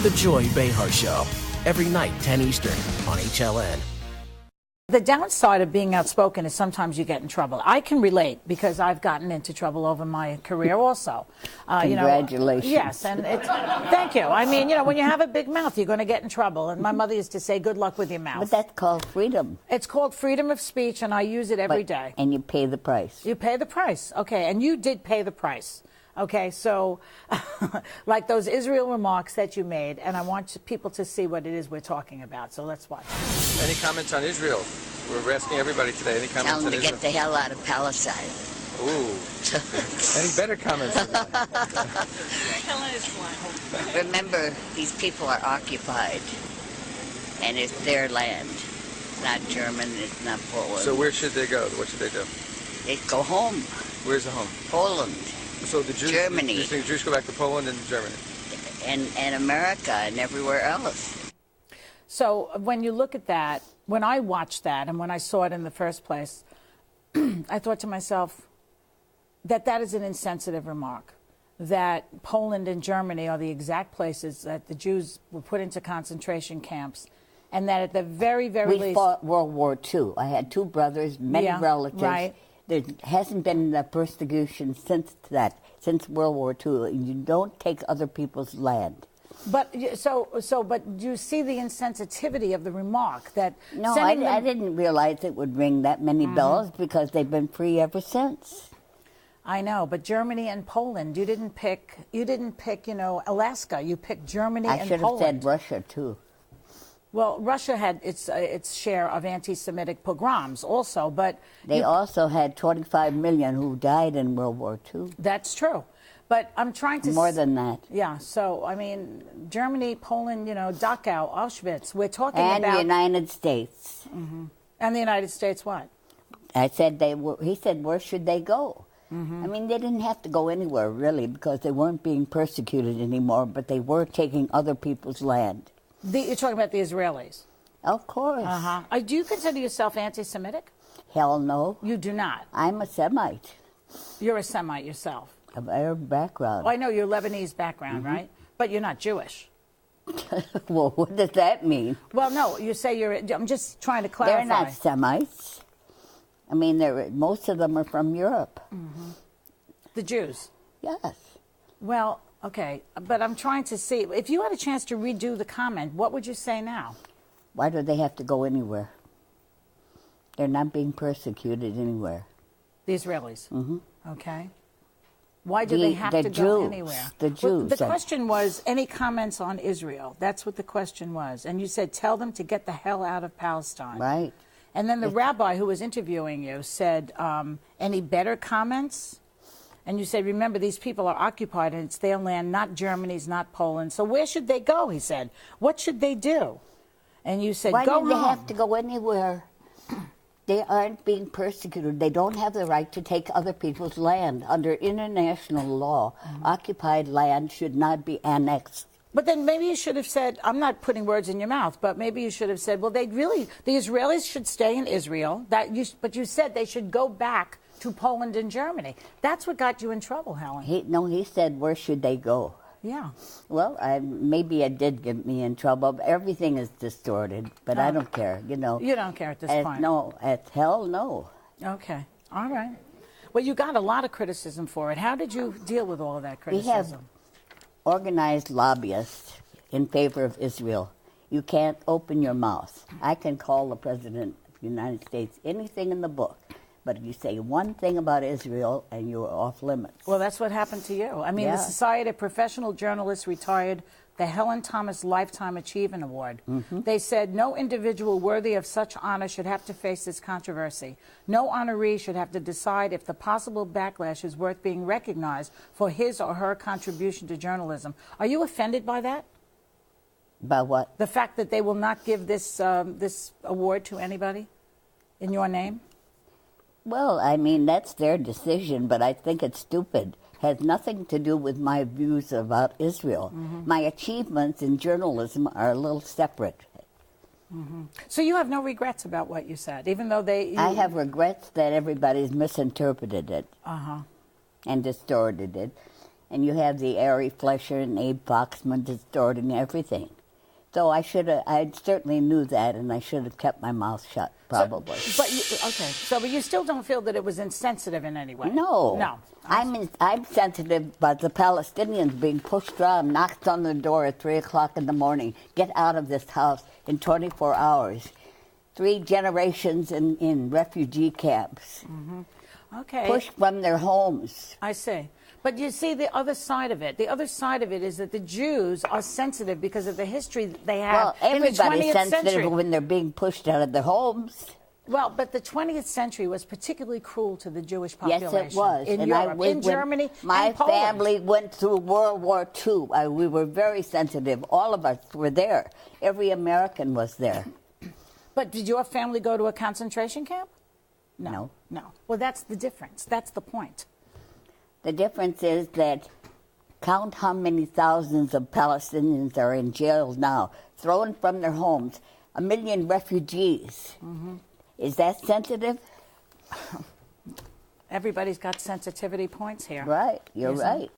The Joy Behar Show, every night, 10 Eastern, on HLN. The downside of being outspoken is sometimes you get in trouble. I can relate because I've gotten into trouble over my career also. Congratulations. Yes, and thank you. I mean, when you have a big mouth, you're going to get in trouble. And my mother used to say, good luck with your mouth. But that's called freedom. It's called freedom of speech, and I use it every day. And you pay the price. You pay the price. Okay, and you did pay the price. Okay, so like those Israel remarks that you made, and I want people to see what it is we're talking about. So let's watch. Any comments on Israel? We're asking everybody today. Any comments Tell them on to Israel? get the hell out of Palestine. Ooh. Any better comments than that? Helen is one. Remember, these people are occupied, and it's their land. It's not German, it's not Poland. So where should they go? What should they do? They go home. Where's the home? Poland. So the Jews, Germany. You think the Jews go back to Poland and Germany? And America and everywhere else. So when you look at that, when I watched that and when I saw it in the first place, I thought to myself that that is an insensitive remark, that Poland and Germany are the exact places that the Jews were put into concentration camps, and that at the very, very least... We fought World War II. I had two brothers, many relatives. Right. There hasn't been the persecution since World War II. You don't take other people's land. But but do you see the insensitivity of the remark that? No, I didn't realize it would ring that many bells because they've been free ever since. I know, but Germany and Poland, you didn't pick, Alaska. You picked Germany and Poland. I should have said Russia too. Well, Russia had its share of anti-Semitic pogroms also, but... They also had 25 million who died in World War II. That's true. But I'm trying to... More than that. Yeah, so, I mean, Germany, Poland, Dachau, Auschwitz, we're talking about... And the United States. Mm-hmm. And the United States what? I said he said, where should they go? Mm-hmm. I mean, they didn't have to go anywhere, really, because they weren't being persecuted anymore, but they were taking other people's land. You're talking about the Israelis? Of course. Uh-huh. Do you consider yourself anti-Semitic? Hell no. You do not? I'm a Semite. You're a Semite yourself? Of Arab background. Oh, I know, you're Lebanese background, right? But you're not Jewish. Well, what does that mean? Well, no, you say I'm just trying to clarify. They're not Semites. I mean, most of them are from Europe. Mm-hmm. The Jews? Yes. Well... Okay, but I'm trying to see, if you had a chance to redo the comment, what would you say now? Why do they have to go anywhere? They're not being persecuted anywhere. The Israelis? Mm-hmm. Okay. Why do they have to go anywhere? The Jews. Well, the question was, any comments on Israel? That's what the question was. And you said, tell them to get the hell out of Palestine. Right. And then the rabbi who was interviewing you said, any better comments? And you said, remember, these people are occupied, and it's their land, not Germany's, not Poland. So where should they go, he said. What should they do? And you said, go home. Why do they have to go anywhere? They aren't being persecuted. They don't have the right to take other people's land. Under international law, occupied land should not be annexed. But then maybe you should have said, I'm not putting words in your mouth, but maybe you should have said, well, the Israelis should stay in Israel, but you said they should go back to Poland and Germany. That's what got you in trouble, Helen. He said, where should they go? Yeah. Well, maybe it did get me in trouble. Everything is distorted, but I don't care, You don't care at this point? No, at hell, no. Okay. All right. Well, you got a lot of criticism for it. How did you deal with all of that criticism? We have organized lobbyists in favor of Israel. You can't open your mouth. I can call the President of the United States anything in the book. But if you say one thing about Israel, and you're off limits. Well, that's what happened to you. I mean, the Society of Professional Journalists retired the Helen Thomas Lifetime Achievement Award. Mm-hmm. They said no individual worthy of such honor should have to face this controversy. No honoree should have to decide if the possible backlash is worth being recognized for his or her contribution to journalism. Are you offended by that? By what? The fact that they will not give this award to anybody in your name? Well, I mean, that's their decision, but I think it's stupid. Has nothing to do with my views about Israel. Mm-hmm. My achievements in journalism are a little separate. Mm-hmm. So you have no regrets about what you said, even though I have regrets that everybody's misinterpreted it and distorted it. and you have the Ari Fleischer and Abe Foxman distorting everything. So I certainly knew that, and I should have kept my mouth shut, probably. But you still don't feel that it was insensitive in any way? No. No. I'm sensitive about the Palestinians being pushed around, knocked on the door at 3 o'clock in the morning, get out of this house in 24 hours. 3 generations in refugee camps. Okay. Pushed from their homes. I see. But you see the other side of it. The other side of it is that the Jews are sensitive because of the history that they have in the 20th everybody's sensitive century. when they're being pushed out of their homes. Well, but the 20th century was particularly cruel to the Jewish population. Yes, it was. In Europe, in Germany, my Poland. family went through World War II. We were very sensitive. All of us were there. Every American was there. But did your family go to a concentration camp? No. No. Well, that's the difference. That's the point. The difference is that count how many thousands of Palestinians are in jail now, thrown from their homes. 1 million refugees. Is that sensitive? Everybody's got sensitivity points here. Right. You're right.